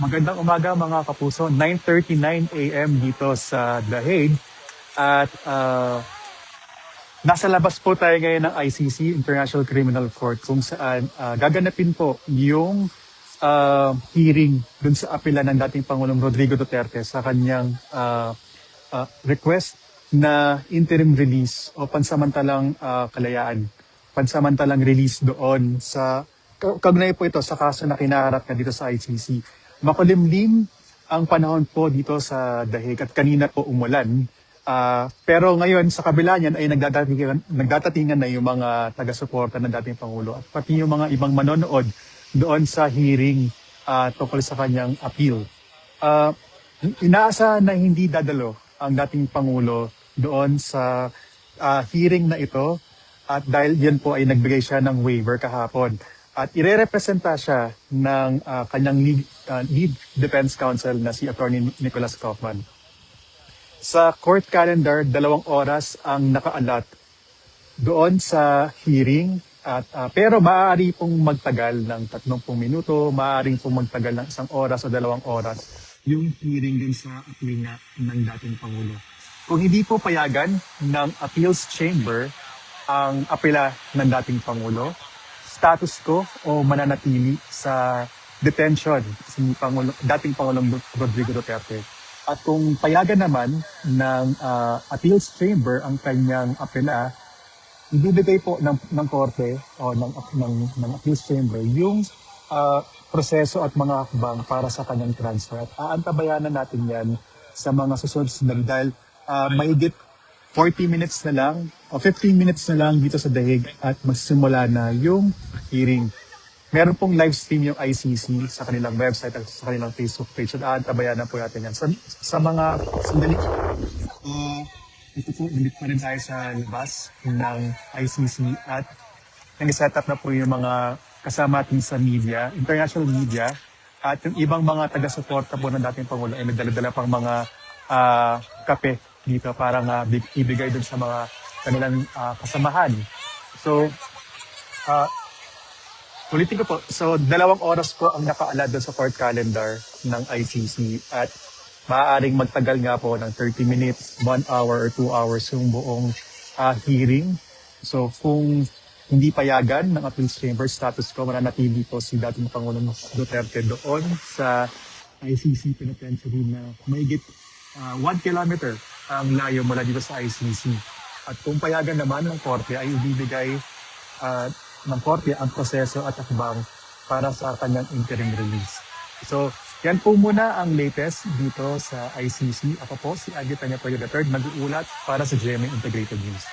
Magandang umaga mga kapuso, 9:39 AM dito sa The Hague at nasa labas po tayo ngayon ng ICC, International Criminal Court, kung saan gaganapin po yung hearing dun sa apela ng dating Pangulong Rodrigo Duterte sa kanyang request na interim release o pansamantalang kalayaan, pansamantalang release doon sa kaugnay po ito sa kaso na kinaharap na dito sa ICC. Makulimlim ang panahon po dito sa The Hague at kanina po umulan. Pero ngayon sa kabila niyan ay nagdadatingan na yung mga taga-suporta ng dating Pangulo at pati yung mga ibang manonood doon sa hearing tungkol sa kanyang appeal. Inaasa na hindi dadalo ang dating Pangulo doon sa hearing na ito at dahil yan po ay nagbigay siya ng waiver kahapon. At irerepresenta siya ng kanyang lead defense counsel na si Attorney Nicholas Kaufman. Sa court calendar, 2 oras ang nakaalat doon sa hearing. Pero maaari pong magtagal ng 30 minuto, maaari pong magtagal ng 1 oras o 2 oras yung hearing din sa appeal ng dating Pangulo. Kung hindi po payagan ng appeals chamber ang apela ng dating Pangulo, status quo o mananatili sa detention si dating Pangulong Rodrigo Duterte. At kung payagan naman ng appeals chamber ang kanyang apela, ibibigay po ng korte o ng appeals chamber yung proseso at mga hakbang para sa kanyang transfer. At aantabayanan natin yan sa mga susunod dahil mahigit 40 minutes na lang o 15 minutes na lang dito sa The Hague at magsisimula na yung hearing. Meron pong live stream yung ICC sa kanilang website at sa kanilang Facebook page at aantabayanan po natin yan. Sa mga sandali, ito po, ulit pa rin tayo sa labas ng ICC at nag-set up na po yung mga kasama atin sa media, international media, at yung ibang mga taga-suporta po ng dating Pangulo ay may dala-dala pang mga kape dito para nga ibigay dun sa mga kanilang kasamahan. So, ulitin ko po. So, 2 oras po ang nakaalad doon sa court calendar ng ICC at maaaring magtagal nga po ng 30 minutes, 1 hour or 2 hours yung buong hearing. So, kung hindi payagan ng appeals chamber, status quo, mananatili po si dating Pangulong Duterte doon sa ICC penitentiary na mahigit 1 kilometer ang layo mula dito sa ICC. At kung payagan naman ng korte ay ibibigay ng korte ang proseso at hakbang para sa kanyang interim release. So, yan po muna ang latest dito sa ICC. Ako po si Agit Tanya Poyo III, nag-uulat para sa GMA Integrated News.